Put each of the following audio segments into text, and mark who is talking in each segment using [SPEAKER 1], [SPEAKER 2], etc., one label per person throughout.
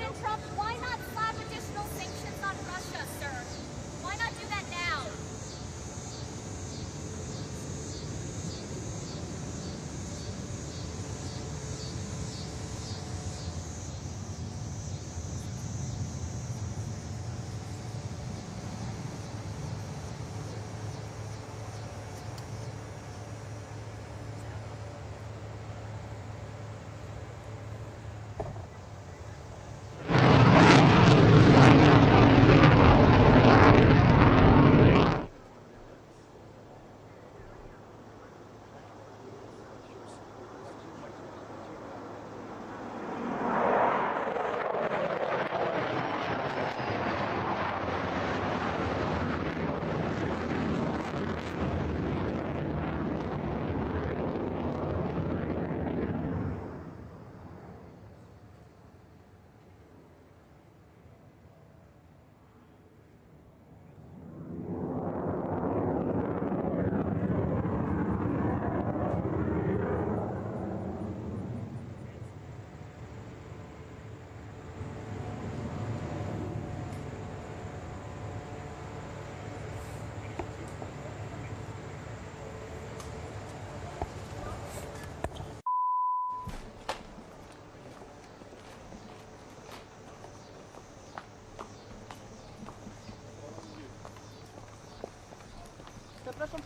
[SPEAKER 1] President Trump, why not slap additional sanctions on Russia, sir? Why not do that now?
[SPEAKER 2] Zapraszam.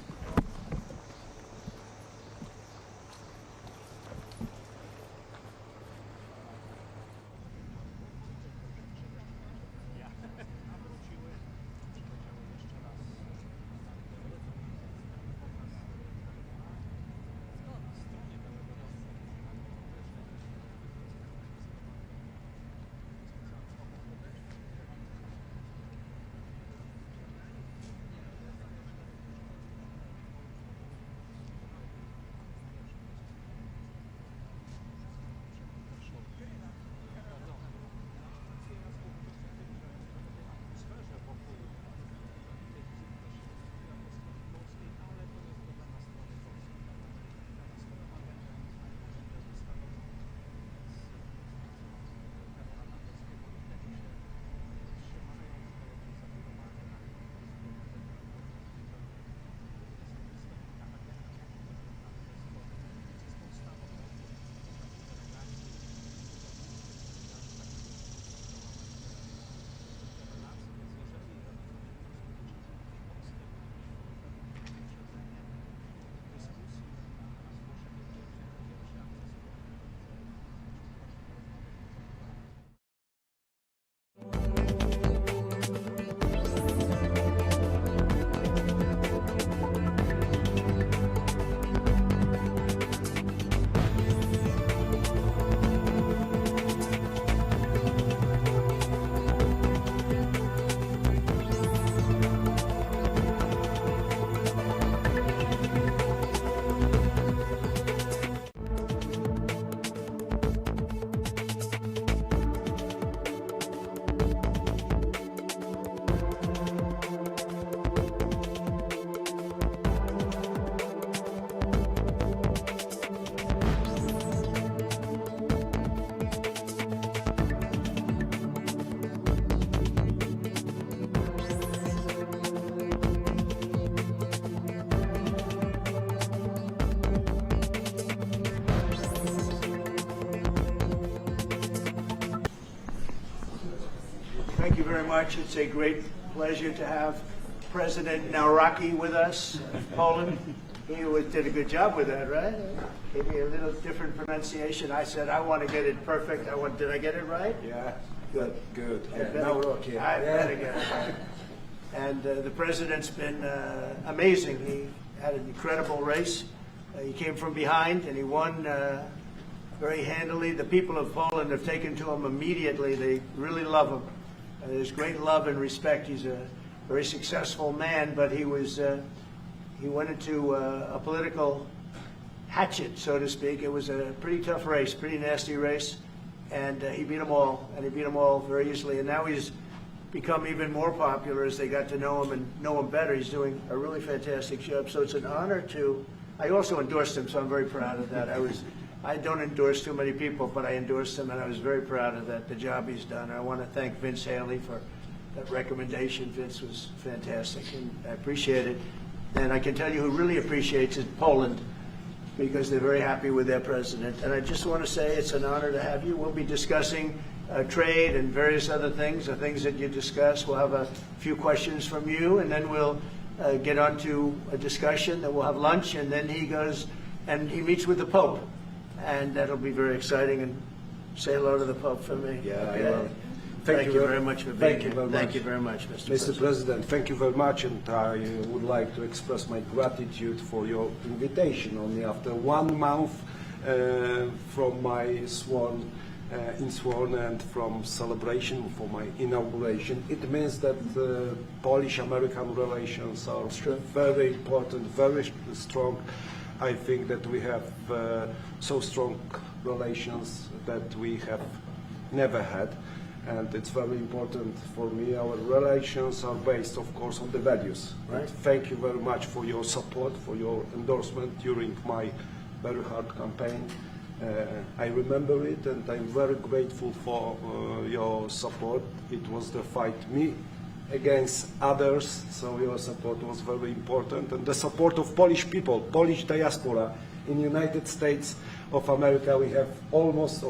[SPEAKER 3] Thank you very much. It's a great pleasure to have President Nawrocki with us of Poland. He did a good job with that, right? Gave me a little different pronunciation. I said, I want to get it perfect. Did I get it right?
[SPEAKER 4] Yeah.
[SPEAKER 3] Good.
[SPEAKER 4] Good.
[SPEAKER 3] Nawrocki. I better get it right. And the president's been amazing. He had an incredible race. He came from behind and he won very handily. The people of Poland have taken to him immediately. They really love him. There's great love and respect. He's a very successful man, but he went into a political hatchet, so to speak. It was a pretty tough race, pretty nasty race, and he beat them all, and he beat them all very easily. And now he's become even more popular as they got to know him and know him better. He's doing a really fantastic job. So it's an honor to. I also endorsed him, so I'm very proud of that. I was I don't endorse too many people, but I endorsed him, and I was very proud of that, the job he's done. I want to thank Vince Haley for that recommendation. Vince was fantastic, and I appreciate it. And I can tell you who really appreciates it, Poland, because they're very happy with their president. And I just want to say it's an honor to have you. We'll be discussing trade and various other things, the things that you discuss. We'll have a few questions from you, and then we'll get on to a discussion. Then we'll have lunch, and then he goes and he meets with the Pope. And that'll be very exciting. And say hello to the Pope for me.
[SPEAKER 4] Yeah,
[SPEAKER 3] okay?
[SPEAKER 4] I will.
[SPEAKER 3] Thank you very much for being here.
[SPEAKER 4] Very
[SPEAKER 3] Thank
[SPEAKER 4] much.
[SPEAKER 3] you very much, Mr.
[SPEAKER 4] Mr. President, thank you very much, and I would like to express my gratitude for your invitation. Only after 1 month from my sworn and from celebration for my inauguration, it means that Polish-American relations are very important, very strong. I think that we have so strong relations that we have never had. And it's very important for me. Our relations are based, of course, on the values.
[SPEAKER 3] Right.
[SPEAKER 4] Thank you very much for your support, for your endorsement during my very hard campaign. I remember it, and I'm very grateful for your support. It was the fight me against others, so your support was very important. And the support of Polish people, Polish diaspora in the United States of America. We have almost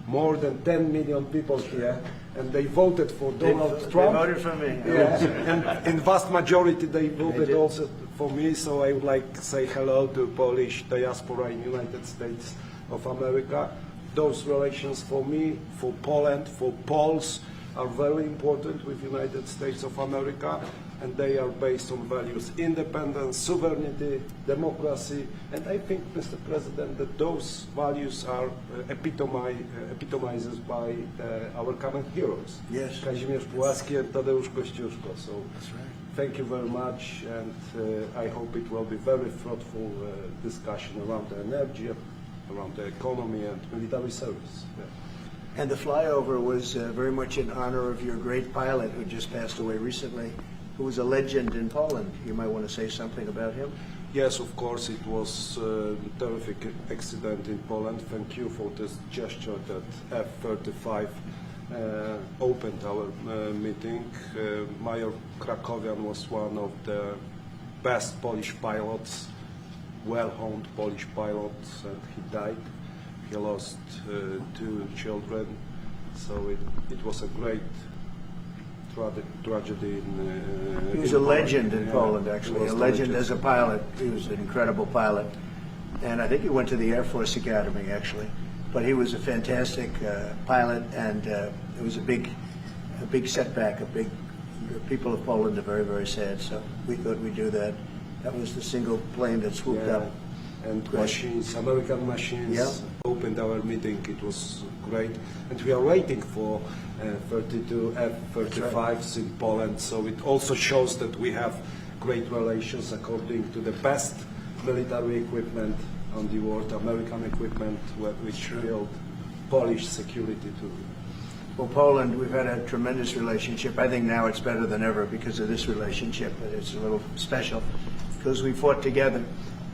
[SPEAKER 4] more than 10 million people here, and they voted for Donald Trump.
[SPEAKER 3] They voted for me.
[SPEAKER 4] Yeah, and in vast majority they voted
[SPEAKER 3] did.
[SPEAKER 4] also for me, so I would like to say hello to Polish diaspora in the United States of America. Those relations for me, for Poland, for Poles are very important with the United States of America, and they are based on values: independence, sovereignty, democracy. And I think, Mr. President, that those values are epitomized by our common heroes.
[SPEAKER 3] Yes.
[SPEAKER 4] Kazimierz Pułaski and Tadeusz Kościuszko. So
[SPEAKER 3] That's right.
[SPEAKER 4] thank you very much, and I hope it will be very fruitful discussion around the energy, around the economy and military service. Yeah.
[SPEAKER 3] And the flyover was very much in honor of your great pilot who just passed away recently, who was a legend in Poland. You might want to say something about him.
[SPEAKER 4] Yes, of course, it was a terrific accident in Poland. Thank you for this gesture that F-35 opened our meeting. Major Krakowian was one of the best Polish pilots, well-honed Polish pilots, and he died. He lost 2 children, so it was a great tragedy.
[SPEAKER 3] He was a legend in Poland, actually, a legend as a pilot. He was an incredible pilot. And I think he went to the Air Force Academy, actually. But he was a fantastic pilot, and it was a big setback. The people of Poland are very, very sad, so we thought we'd do that. That was the single plane that swooped up.
[SPEAKER 4] And machines, American machines, opened our meeting. It was great. And we are waiting for 32 F-35s in Poland. So it also shows that we have great relations according to the best military equipment on the world, American equipment, which build Polish security too.
[SPEAKER 3] Well, Poland, we've had a tremendous relationship. I think now it's better than ever because of this relationship. It's a little special because we fought together.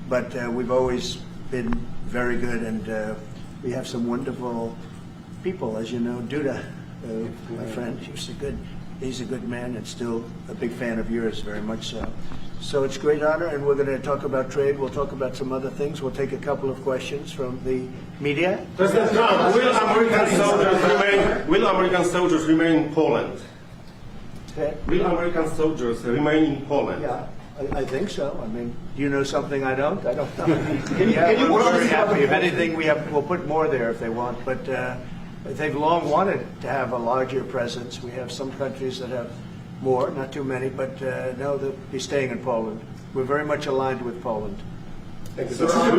[SPEAKER 3] But we've always been very good, and we have some wonderful people, as you know. Duda, my friend, he's a good man and still a big fan of yours, very much so. So it's a great honor, and we're going to talk about trade. We'll talk about some other things. We'll take a couple of questions from the media.
[SPEAKER 5] President Trump, will American soldiers remain in Poland? Will American soldiers remain in Poland?
[SPEAKER 3] Yeah. I think so. I mean, do you know something I don't? I don't know. We're very happy. If anything, we'll put more there if they want. But they've long wanted to have a larger presence. We have some countries that have more, not too many, but no, they'll be staying in Poland. We're very much aligned with Poland.
[SPEAKER 6] We saw a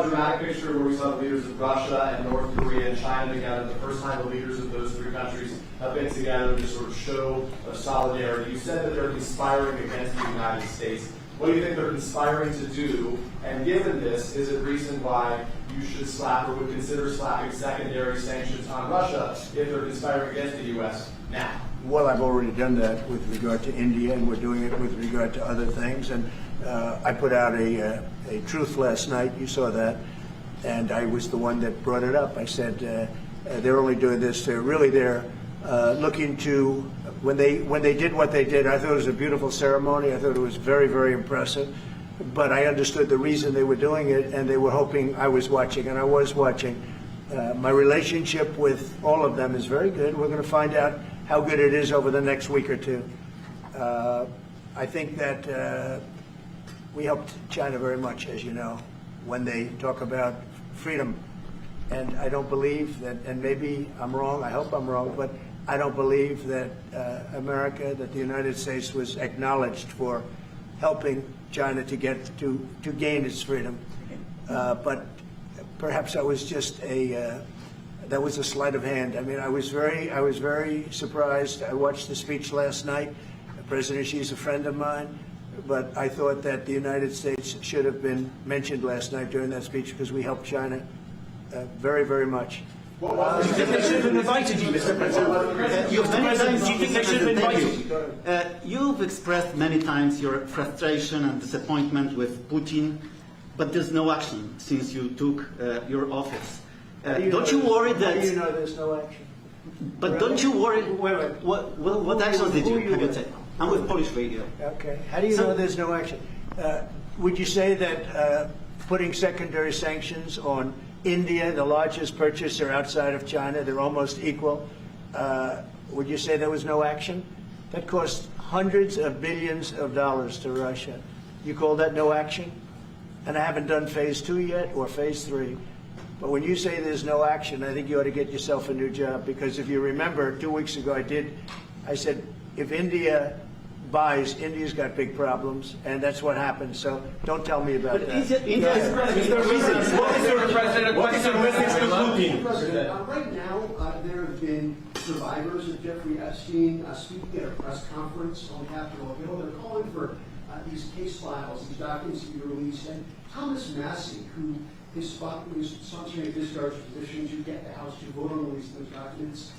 [SPEAKER 6] dramatic picture where we saw the leaders of Russia and North Korea and China together. The first time the leaders of those 3 countries have been together to sort of show solidarity. You said that they're conspiring against the United States. What do you think they're conspiring to do? And given this, is it reason why you should slap or would consider slapping secondary sanctions on Russia if they're conspiring against the U.S. now?
[SPEAKER 3] Well, I've already done that with regard to India, and we're doing it with regard to other things. And I put out a truth last night. You saw that. And I was the one that brought it up. I said they're only doing this. They're looking to, when they did what they did, I thought it was a beautiful ceremony. I thought it was very, very impressive. But I understood the reason they were doing it, and they were hoping I was watching, and I was watching. My relationship with all of them is very good. We're going to find out how good it is over the next week or two. I think that we helped China very much, as you know, when they talk about freedom. And I don't believe that, and maybe I'm wrong, I hope I'm wrong, but I don't believe that America, that the United States was acknowledged for helping China to gain its freedom. But perhaps that was just that was a sleight of hand. I mean, I was very surprised. I watched the speech last night. President Xi's a friend of mine, but I thought that the United States should have been mentioned last night during that speech because we helped China very, very much.
[SPEAKER 7] Do you think they should have invited you, Mr. President? Do you think they should have invited you?
[SPEAKER 8] You've expressed many times your frustration and disappointment with Putin, but there's no action since you took your office. Don't you worry that...
[SPEAKER 3] How do you know there's no action?
[SPEAKER 8] But don't you worry...
[SPEAKER 3] Wait.
[SPEAKER 8] What actions did you take? I'm with Polish radio.
[SPEAKER 3] Okay. How do you know there's no action? Would you say that putting secondary sanctions on India, the largest purchaser outside of China, they're almost equal, would you say there was no action? That cost hundreds of billions of dollars to Russia. You call that no action? And I haven't done phase 2 yet or phase 3. But when you say there's no action, I think you ought to get yourself a new job, because if you remember 2 weeks ago I said, if India buys, India's got big problems, and that's what happened. So don't tell me about that.
[SPEAKER 5] What is your message to Putin?
[SPEAKER 9] President, right now, there have been survivors of Jeffrey Epstein speaking at a press conference on Capitol Hill. They're calling for these case files, these documents to be released. And Thomas Massey, who is sponsoring a discharge petition to get the House to vote on releasing those documents,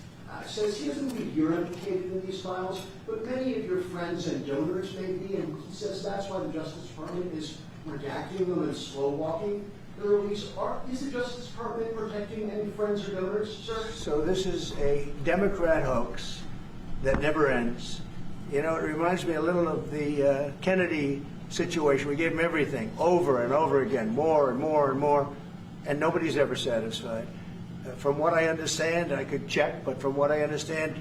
[SPEAKER 9] says he doesn't believe you're implicated in these files, but many of your friends and donors may be, and he says that's why the Justice Department is redacting them and slow-walking the release. Is the Justice Department protecting any friends or donors, sir?
[SPEAKER 3] So this is a Democrat hoax that never ends. You know, it reminds me a little of the Kennedy situation. We gave him everything, over and over again, more and more and more, and nobody's ever satisfied. From what I understand, I could check, but from what I understand,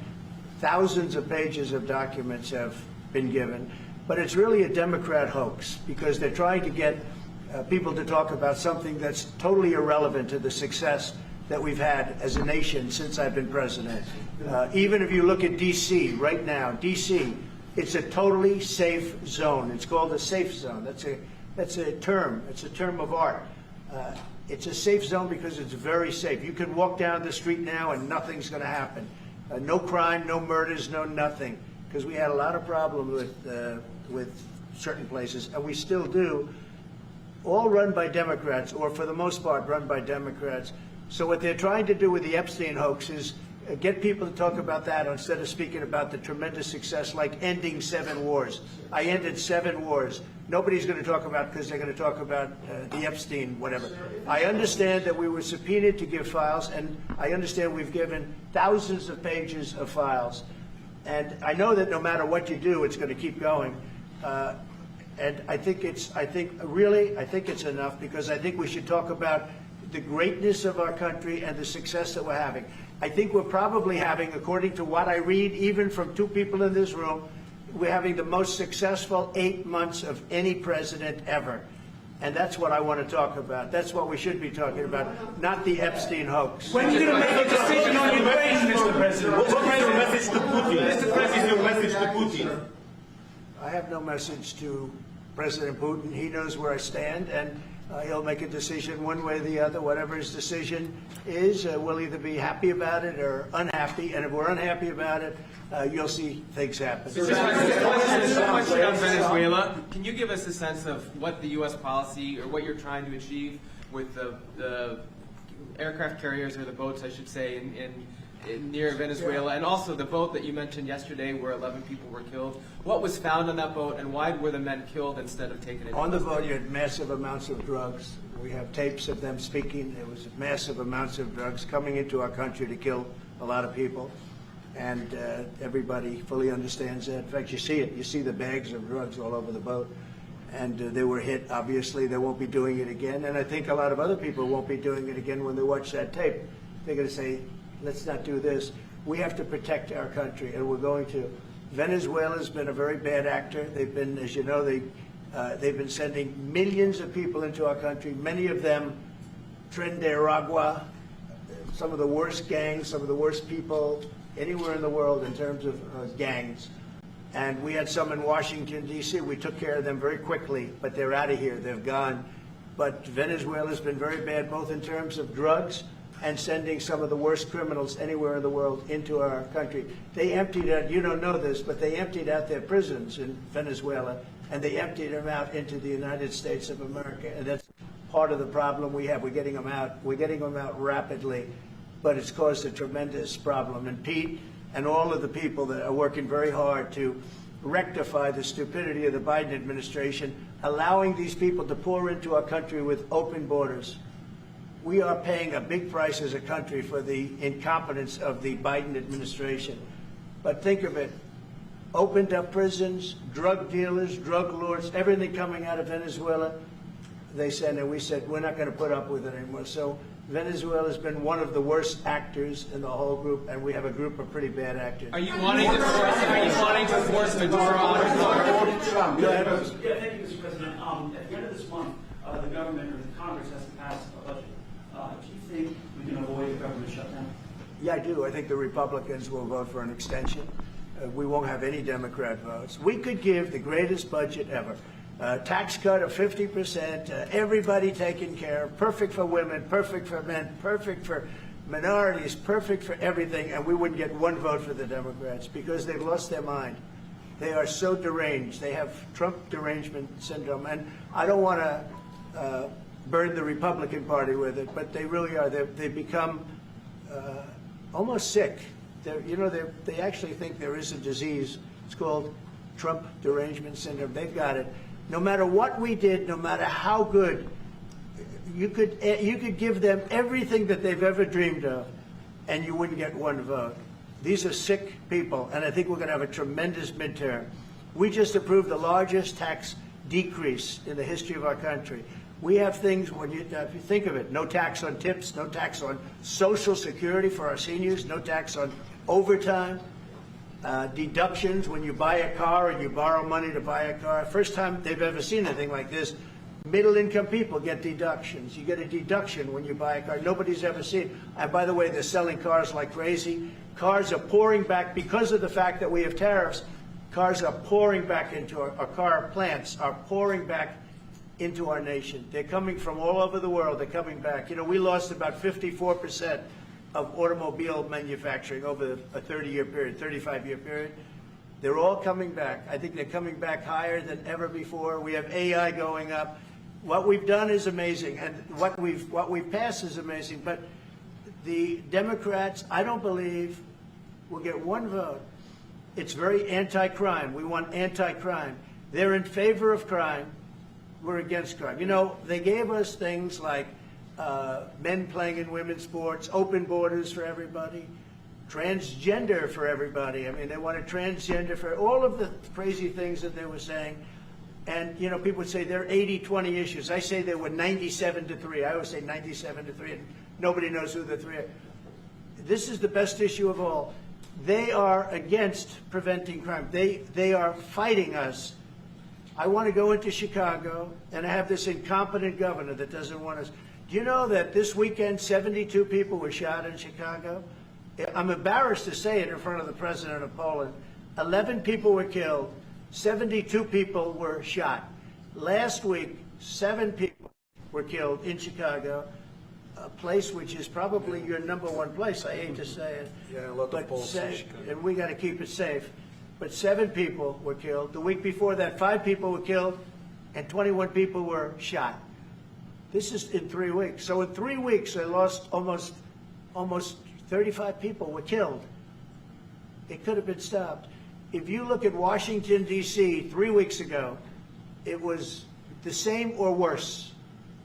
[SPEAKER 3] thousands of pages of documents have been given. But it's really a Democrat hoax, because they're trying to get people to talk about something that's totally irrelevant to the success that we've had as a nation since I've been president. Even if you look at D.C. right now, D.C., it's a totally safe zone. It's called a safe zone. That's a term. It's a term of art. It's a safe zone because it's very safe. You can walk down the street now and nothing's going to happen. No crime, no murders, no nothing. Because we had a lot of problems with certain places, and we still do. All run by Democrats, or for the most part run by Democrats. So what they're trying to do with the Epstein hoax is get people to talk about that instead of speaking about the tremendous success, like ending 7 wars. I ended 7 wars. Nobody's going to talk about it because they're going to talk about the Epstein, whatever. I understand that we were subpoenaed to give files, and I understand we've given thousands of pages of files. And I know that no matter what you do, it's going to keep going. And I think it's enough, because I think we should talk about the greatness of our country and the success that we're having. I think we're probably having, according to what I read, even from 2 people in this room, we're having the most successful 8 months of any president ever. And that's what I want to talk about. That's what we should be talking about, not the Epstein hoax.
[SPEAKER 5] When are you going to make a decision on Ukraine, Mr. President? What is your message to Putin? Mr. President, your message to Putin?
[SPEAKER 3] I have no message to President Putin. He knows where I stand, and he'll make a decision one way or the other. Whatever his decision is, we'll either be happy about it or unhappy. And if we're unhappy about it, you'll see things happen.
[SPEAKER 10] On Venezuela, can you give us a sense of what the U.S. policy, or what you're trying to achieve with the aircraft carriers, or the boats, I should say, in near Venezuela, and also the boat that you mentioned yesterday where 11 people were killed. What was found on that boat, and why were the men killed instead of taken into
[SPEAKER 3] On the
[SPEAKER 10] custody?
[SPEAKER 3] boat, you had massive amounts of drugs. We have tapes of them speaking. There was massive amounts of drugs coming into our country to kill a lot of people. And everybody fully understands that. In fact, you see it. You see the bags of drugs all over the boat. And they were hit, obviously. They won't be doing it again. And I think a lot of other people won't be doing it again when they watch that tape. They're going to say, let's not do this. We have to protect our country, and we're going to. Venezuela's been a very bad actor. They've been, as you know, they've been sending millions of people into our country, many of them Tren de Aragua, some of the worst gangs, some of the worst people anywhere in the world in terms of gangs. And we had some in Washington, D.C. We took care of them very quickly, but they're out of here. They've gone. But Venezuela's been very bad, both in terms of drugs and sending some of the worst criminals anywhere in the world into our country. They emptied out, you don't know this, but they emptied out their prisons in Venezuela, and they emptied them out into the United States of America. And that's part of the problem we have. We're getting them out. We're getting them out rapidly, but it's caused a tremendous problem. And Pete and all of the people that are working very hard to rectify the stupidity of the Biden administration, allowing these people to pour into our country with open borders. We are paying a big price as a country for the incompetence of the Biden administration. But think of it, opened up prisons, drug dealers, drug lords, everything coming out of Venezuela, they said, and we said, we're not going to put up with it anymore. So Venezuela has been one of the worst actors in the whole group, and we have a group of pretty bad actors.
[SPEAKER 10] Are you wanting to force Maduro on his
[SPEAKER 3] Go ahead.
[SPEAKER 11] Yeah, thank you, Mr. President. At the end of this month, the government or the Congress has to pass a budget. Do you think we can avoid a government shutdown?
[SPEAKER 3] Yeah, I do. I think the Republicans will vote for an extension. We won't have any Democrat votes. We could give the greatest budget ever. Tax cut of 50%, everybody taken care of, perfect for women, perfect for men, perfect for minorities, perfect for everything, and we wouldn't get one vote for the Democrats because they've lost their mind. They are so deranged. They have Trump derangement syndrome, and I don't want to burn the Republican Party with it, but they really are. They've become almost sick. They actually think there is a disease. It's called Trump derangement syndrome. They've got it. No matter what we did, no matter how good, you could give them everything that they've ever dreamed of, and you wouldn't get one vote. These are sick people, and I think we're going to have a tremendous midterm. We just approved the largest tax decrease in the history of our country. We have things, if you think of it, no tax on tips, no tax on Social Security for our seniors, no tax on overtime, deductions when you buy a car and you borrow money to buy a car. First time they've ever seen anything like this. Middle-income people get deductions. You get a deduction when you buy a car. Nobody's ever seen. And by the way, they're selling cars like crazy. Cars are pouring back because of the fact that we have tariffs. Cars are pouring back into our car plants are pouring back into our nation. They're coming from all over the world. They're coming back. You know, we lost about 54% of automobile manufacturing over a 30-year period, 35-year period. They're all coming back. I think they're coming back higher than ever before. We have AI going up. What we've done is amazing, and what we've passed is amazing. But the Democrats, I don't believe, will get one vote. It's very anti-crime. We want anti-crime. They're in favor of crime. We're against crime. You know, they gave us things like men playing in women's sports, open borders for everybody, transgender for everybody. I mean, they wanted transgender for all of the crazy things that they were saying. And, you know, people would say they're 80-20 issues. I say they were 97-3. I always say 97-3, and nobody knows who the three are. This is the best issue of all. They are against preventing crime. They are fighting us. I want to go into Chicago, and I have this incompetent governor that doesn't want us. Do you know that this weekend 72 people were shot in Chicago? I'm embarrassed to say it in front of the president of Poland. 11 people were killed. 72 people were shot. Last week, 7 people were killed in Chicago, a place which is probably your #1 place. I hate to say it.
[SPEAKER 4] Yeah, a lot of Poles in Chicago.
[SPEAKER 3] And we got to keep it safe. But 7 people were killed. The week before that, 5 people were killed, and 21 people were shot. This is in 3 weeks. So in 3 weeks, they lost almost 35 people were killed. It could have been stopped. If you look at Washington, D.C., 3 weeks ago, it was the same or worse.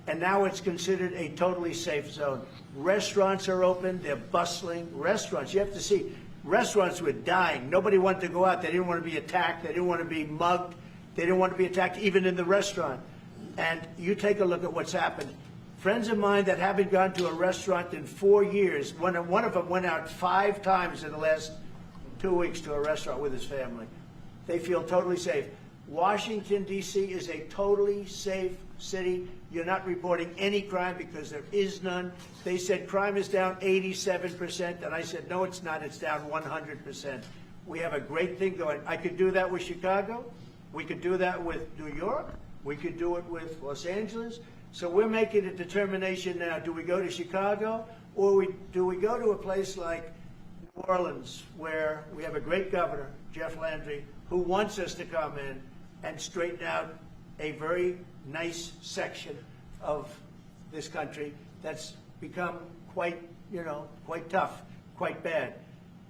[SPEAKER 3] And now it's considered a totally safe zone. Restaurants are open, they're bustling. Restaurants, you have to see, restaurants were dying. Nobody wanted to go out. They didn't want to be attacked. They didn't want to be mugged. They didn't want to be attacked even in the restaurant. And you take a look at what's happened. Friends of mine that haven't gone to a restaurant in 4 years, one of them went out 5 times in the last 2 weeks to a restaurant with his family. They feel totally safe. Washington, D.C. is a totally safe city. You're not reporting any crime because there is none. They said crime is down 87%, and I said, no, it's not. It's down 100%. We have a great thing going. I could do that with Chicago. We could do that with New York. We could do it with Los Angeles. So we're making a determination now. Do we go to Chicago, or do we go to a place like New Orleans, where we have a great governor, Jeff Landry, who wants us to come in and straighten out a very nice section of this country that's become quite tough, quite bad.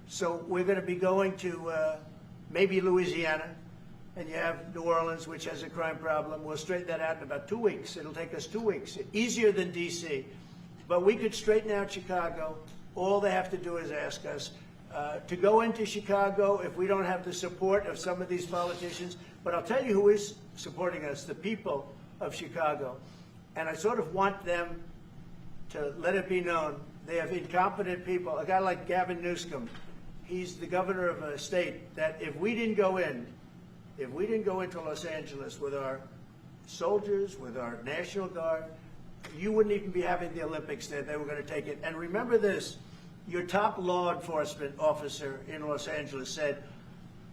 [SPEAKER 3] So we're going to be going to maybe Louisiana, and you have New Orleans, which has a crime problem. We'll straighten that out in about 2 weeks. It'll take us 2 weeks, easier than D.C. But we could straighten out Chicago. All they have to do is ask us. To go into Chicago if we don't have the support of some of these politicians. But I'll tell you who is supporting us, the people of Chicago. And I sort of want them to let it be known. They have incompetent people. A guy like Gavin Newsom, he's the governor of a state that if we didn't go into Los Angeles with our soldiers, with our National Guard, you wouldn't even be having the Olympics there. They were going to take it. And remember this. Your top law enforcement officer in Los Angeles said,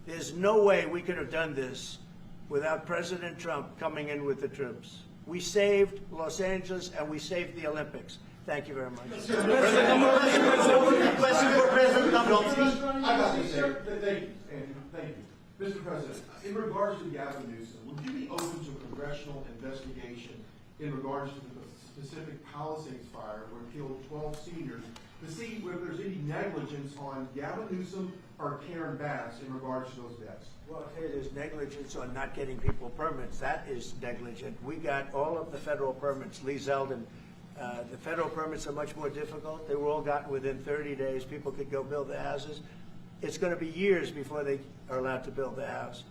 [SPEAKER 3] there's no way we could have done this without President Trump coming in with the troops. We saved Los Angeles and we saved the Olympics. Thank you very much.
[SPEAKER 8] Question for President Nawrocki.
[SPEAKER 12] I got this, sir. Thank you, Andrew. Thank you. Mr. President, in regards to Gavin Newsom, would you be open to a congressional investigation in regards to the specific Palisades fire where it killed 12 seniors, to see whether there's any negligence on Gavin Newsom or Karen Bass in regards to those deaths?
[SPEAKER 3] Well, I'll tell you, there's negligence on not getting people permits. That is negligent. We got all of the federal permits. Lee Zeldin, the federal permits are much more difficult. They were all gotten within 30 days. People could go build their houses. It's going to be years before they are allowed to build their house.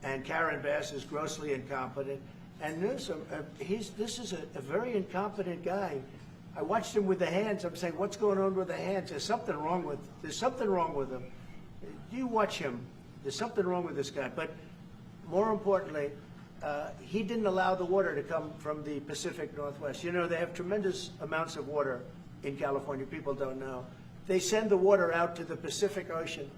[SPEAKER 3] And Karen Bass is grossly incompetent. And Newsom, this is a very incompetent guy. I watched him with the hands. I'm saying, what's going on with the hands? There's something wrong with him. You watch him. There's something wrong with this guy. But more importantly, he didn't allow the water to come from the Pacific Northwest. You know, they have tremendous amounts of water in California. People don't know. They send the water out to the Pacific Ocean.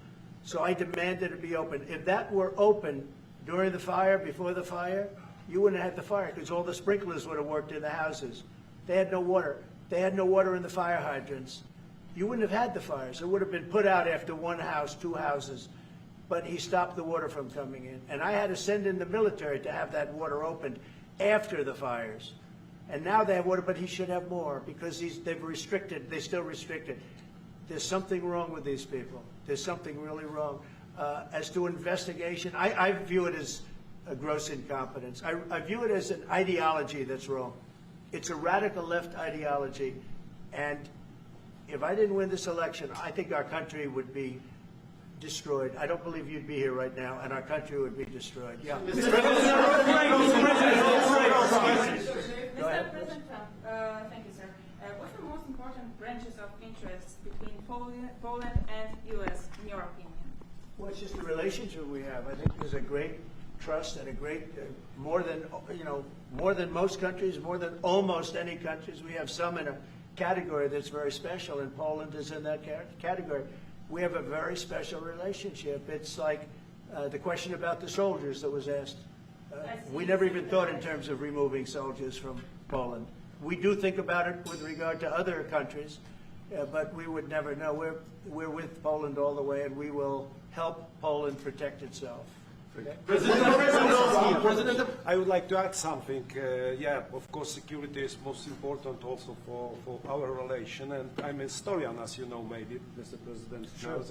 [SPEAKER 3] So I demanded it be open. If that were open during the fire, before the fire, you wouldn't have had the fire because all the sprinklers would have worked in the houses. They had no water. They had no water in the fire hydrants. You wouldn't have had the fires. It would have been put out after one house, 2 houses. But he stopped the water from coming in. And I had to send in the military to have that water opened after the fires. And now they have water, but he should have more because they've restricted, they still restricted. There's something wrong with these people. There's something really wrong. As to investigation, I view it as a gross incompetence. I view it as an ideology that's wrong. It's a radical left ideology. And if I didn't win this election, I think our country would be destroyed. I don't believe you'd be here right now, and our country would be destroyed. Yeah.
[SPEAKER 1] Mr. President Trump, thank you, sir. What's the most important branches of interest between Poland and U.S., in your opinion?
[SPEAKER 3] Well, it's just the relationship we have. I think there's a great trust and a great, more than most countries, more than almost any countries. We have some in a category that's very special, and Poland is in that category. We have a very special relationship. It's like the question about the soldiers that was asked. We never even thought in terms of removing soldiers from Poland. We do think about it with regard to other countries, but we would never know. We're with Poland all the way, and we will help Poland protect itself.
[SPEAKER 4] I would like to add something. Yeah, of course, security is most important also for our relation. And I'm a historian, as you know, maybe, Mr. President. Sure.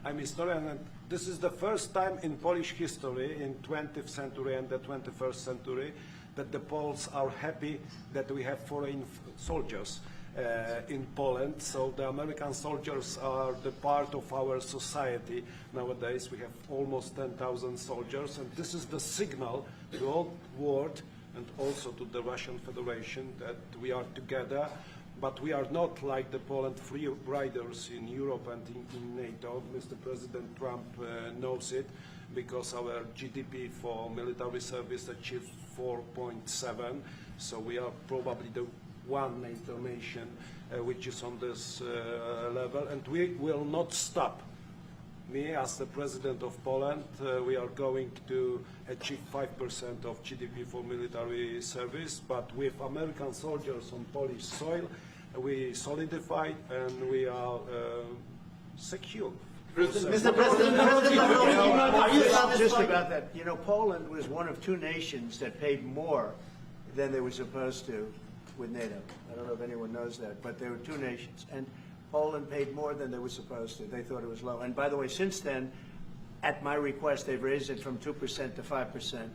[SPEAKER 4] I'm a historian, and this is the first time in Polish history, in 20th century and the 21st century, that the Poles are happy that we have foreign soldiers in Poland. So the American soldiers are the part of our society nowadays. We have almost 10,000 soldiers, and this is the signal to the whole world and also to the Russian Federation that we are together, but we are not like the Poland free riders in Europe and in NATO. Mr. President Trump knows it, because our GDP for military service achieved 4.7, so we are probably the one NATO nation which is on this level, and we will not stop. Me, as the President of Poland, we are going to achieve 5% of GDP for military service, but with American soldiers on Polish soil, we solidify and we are secure.
[SPEAKER 8] Mr. President, are you
[SPEAKER 3] just about that? You know, Poland was one of two nations that paid more than they were supposed to with NATO. I don't know if anyone knows that, but there were two nations, and Poland paid more than they were supposed to. They thought it was low. And by the way, since then, at my request, they've raised it from 2% to 5%.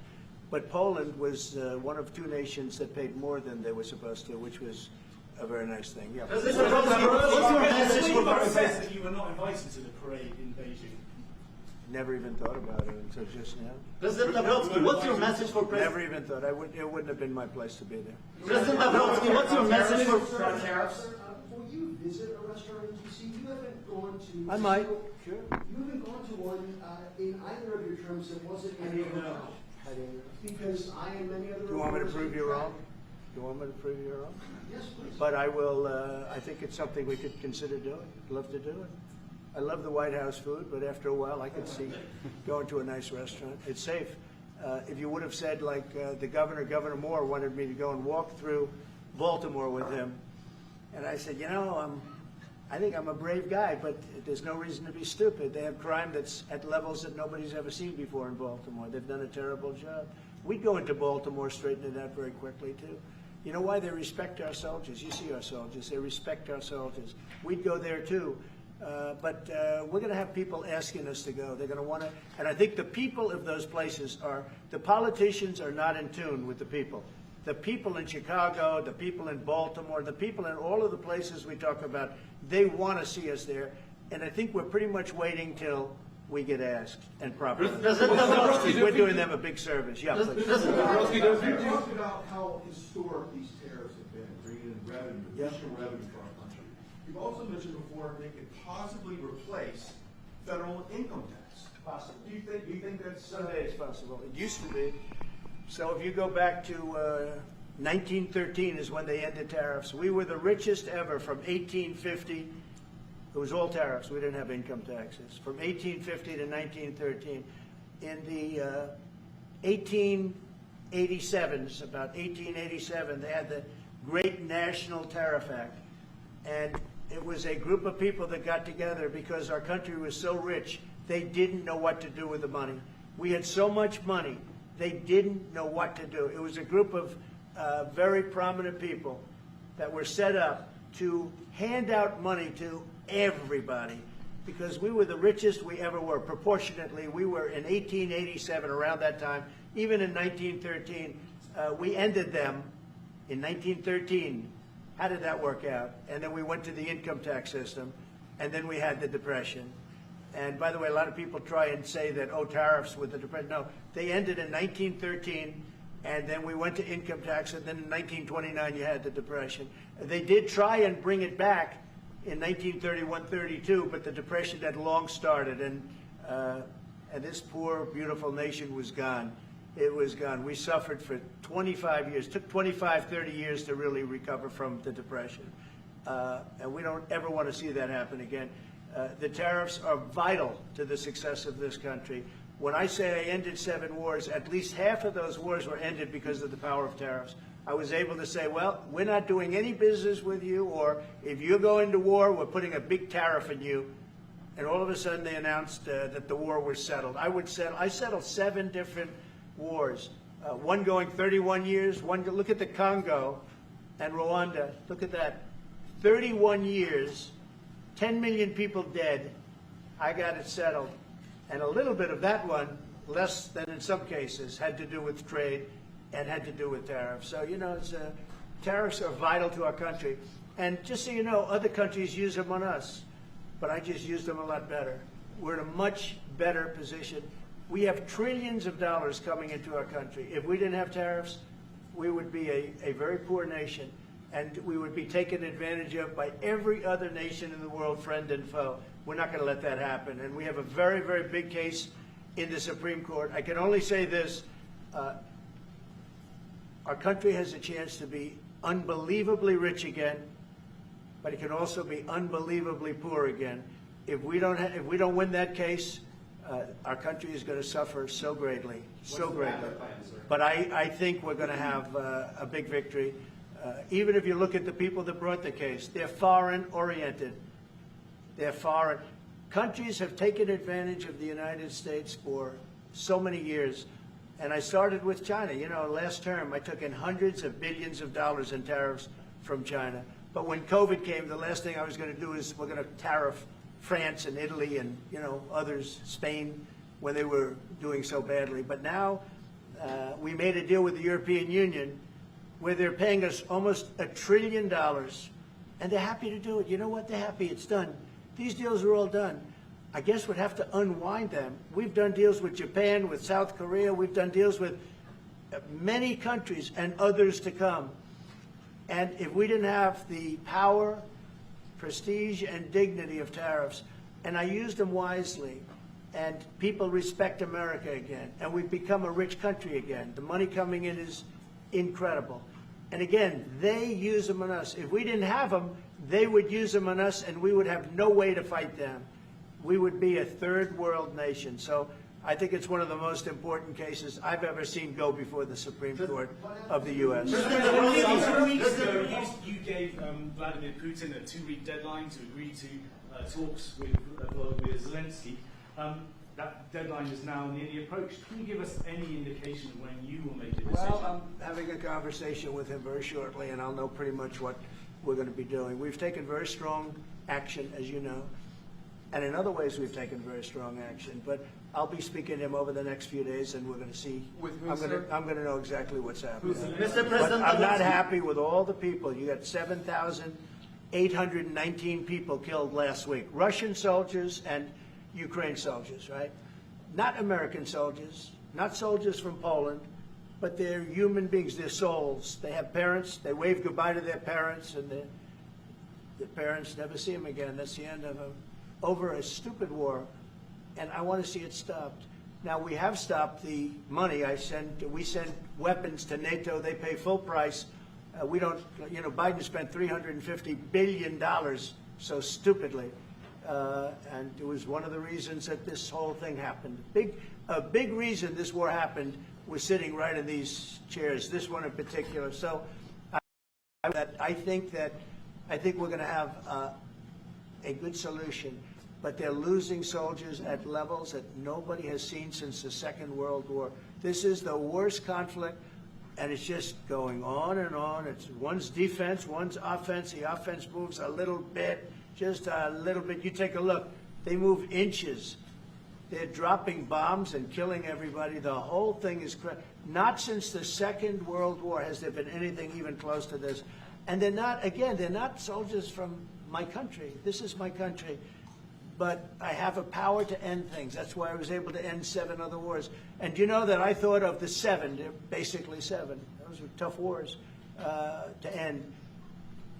[SPEAKER 3] But Poland was one of two nations that paid more than they were supposed to, which was a very nice thing. Yeah.
[SPEAKER 11] What's your message for that you were not invited to the parade in Beijing?
[SPEAKER 3] Never even thought about it until just now.
[SPEAKER 8] President Nawrocki, what's your message for President?
[SPEAKER 3] Never even thought. It wouldn't have been my place to be there.
[SPEAKER 8] President Nawrocki, what's your message for
[SPEAKER 9] tariffs? Will you visit a restaurant in D.C.? You haven't gone to.
[SPEAKER 3] I might. Sure.
[SPEAKER 9] You haven't gone to one in either of your terms that wasn't in your house. Because I and many other.
[SPEAKER 3] Do you want me to prove you wrong? Do you want me to prove you wrong?
[SPEAKER 9] Yes, please.
[SPEAKER 3] But I will. I think it's something we could consider doing. I'd love to do it. I love the White House food, but after a while, I could see going to a nice restaurant. It's safe. If you would have said, like the Governor Moore wanted me to go and walk through Baltimore with him, and I said, you know, I think I'm a brave guy, but there's no reason to be stupid. They have crime that's at levels that nobody's ever seen before in Baltimore. They've done a terrible job. We'd go into Baltimore, straighten it out very quickly, too. You know why? They respect our soldiers. You see our soldiers. They respect our soldiers. We'd go there, too. But we're going to have people asking us to go. They're going to want to, and I think the people of those places are, the politicians are not in tune with the people. The people in Chicago, the people in Baltimore, the people in all of the places we talk about, they want to see us there. And I think we're pretty much waiting till we get asked and properly. We're doing them a big service. Yeah, please.
[SPEAKER 12] You talked about how historic these tariffs have been, bringing in revenue, additional revenue for our country. You've also mentioned before they could possibly replace federal income tax.
[SPEAKER 3] Possible.
[SPEAKER 12] Do you think that's
[SPEAKER 3] someday it's possible? It used to be. So if you go back to 1913 is when they ended tariffs. We were the richest ever from 1850. It was all tariffs. We didn't have income taxes. From 1850 to 1913. In the 1887s, about 1887, they had the Great National Tariff Act. And it was a group of people that got together because our country was so rich, they didn't know what to do with the money. We had so much money, they didn't know what to do. It was a group of very prominent people that were set up to hand out money to everybody because we were the richest we ever were. Proportionately, we were in 1887, around that time, even in 1913. We ended them in 1913. How did that work out? And then we went to the income tax system, and then we had the Depression. And by the way, a lot of people try and say that, oh, tariffs with the Depression. No, they ended in 1913, and then we went to income tax, and then in 1929 you had the Depression. They did try and bring it back in 1931-32, but the Depression had long started, and this poor, beautiful nation was gone. It was gone. We suffered for 25 years. It took 25, 30 years to really recover from the Depression. And we don't ever want to see that happen again. The tariffs are vital to the success of this country. When I say I ended 7 wars, at least half of those wars were ended because of the power of tariffs. I was able to say, well, we're not doing any business with you, or if you're going to war, we're putting a big tariff on you. and all of a sudden they announced that the war was settled. I settled 7 different wars, one going 31 years, look at the Congo and Rwanda, look at that, 31 years, 10 million people dead, I got it settled. And a little bit of that one, less than in some cases, had to do with trade and had to do with tariffs. So, you know, tariffs are vital to our country. And just so you know, other countries use them on us, but I just use them a lot better. We're in a much better position. We have trillions of dollars coming into our country. If we didn't have tariffs, we would be a very poor nation, and we would be taken advantage of by every other nation in the world, friend and foe. We're not going to let that happen. And we have a very, very big case in the Supreme Court. I can only say this. Our country has a chance to be unbelievably rich again, but it can also be unbelievably poor again. If we don't win that case, our country is going to suffer so greatly, so greatly. But I think we're going to have a big victory. Even if you look at the people that brought the case, they're foreign-oriented. They're foreign. Countries have taken advantage of the United States for so many years. And I started with China. You know, last term, I took in hundreds of billions of dollars in tariffs from China. But when COVID came, the last thing I was going to do is we're going to tariff France and Italy and, you know, others, Spain, when they were doing so badly. But now we made a deal with the European Union where they're paying us almost $1 trillion, and they're happy to do it. You know what? They're happy. It's done. These deals are all done. I guess we'd have to unwind them. We've done deals with Japan, with South Korea. We've done deals with many countries and others to come. And if we didn't have the power, prestige, and dignity of tariffs, and I used them wisely, and people respect America again, and we've become a rich country again. The money coming in is incredible. And again, they use them on us. If we didn't have them, they would use them on us, and we would have no way to fight them. We would be a third world nation. So I think it's one of the most important cases I've ever seen go before the Supreme Court of the U.S.
[SPEAKER 13] 2 weeks ago, you gave Vladimir Putin a 2-week deadline to agree to talks with Zelensky. That deadline is now nearly approached. Can you give us any indication when you will make a decision?
[SPEAKER 3] Well, I'm having a conversation with him very shortly, and I'll know pretty much what we're going to be doing. We've taken very strong action, as you know. And in other ways, we've taken very strong action. But I'll be speaking to him over the next few days, and we're going to see. I'm going to know exactly what's happening.
[SPEAKER 8] Mr. President,
[SPEAKER 3] but I'm not happy with all the people. You got 7,819 people killed last week. Russian soldiers and Ukraine soldiers, right? Not American soldiers, not soldiers from Poland, but they're human beings. They're souls. They have parents. They wave goodbye to their parents, and their parents never see them again. That's the end of them. Over a stupid war, and I want to see it stopped. Now, we have stopped the money. We send weapons to NATO. They pay full price. We don't, you know, Biden spent $350 billion so stupidly. And it was one of the reasons that this whole thing happened. A big reason this war happened was sitting right in these chairs, this one in particular. So I think we're going to have a good solution. But they're losing soldiers at levels that nobody has seen since the Second World War. This is the worst conflict, and it's just going on and on. It's one's defense, one's offense. The offense moves a little bit, just a little bit. You take a look. They move inches. They're dropping bombs and killing everybody. The whole thing is not since the Second World War has there been anything even close to this. And they're not soldiers from my country. This is my country. But I have a power to end things. That's why I was able to end 7 other wars. And you know that I thought of the 7, basically 7. Those were tough wars to end.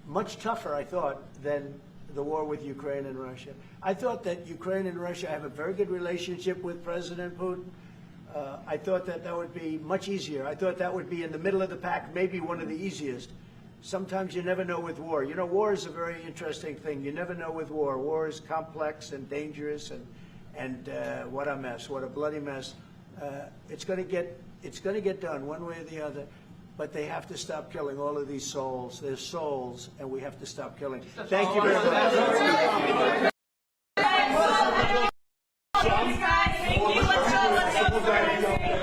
[SPEAKER 3] Much tougher, I thought, than the war with Ukraine and Russia. I thought that Ukraine and Russia have a very good relationship with President Putin. I thought that would be much easier. I thought that would be in the middle of the pack, maybe one of the easiest. Sometimes you never know with war. You know, war is a very interesting thing. You never know with war. War is complex and dangerous, and what a mess, what a bloody mess. It's going to get done one way or the other. But they have to stop killing all of these souls. They're souls, and we have to stop killing. Thank you very much.
[SPEAKER 1] Thank you.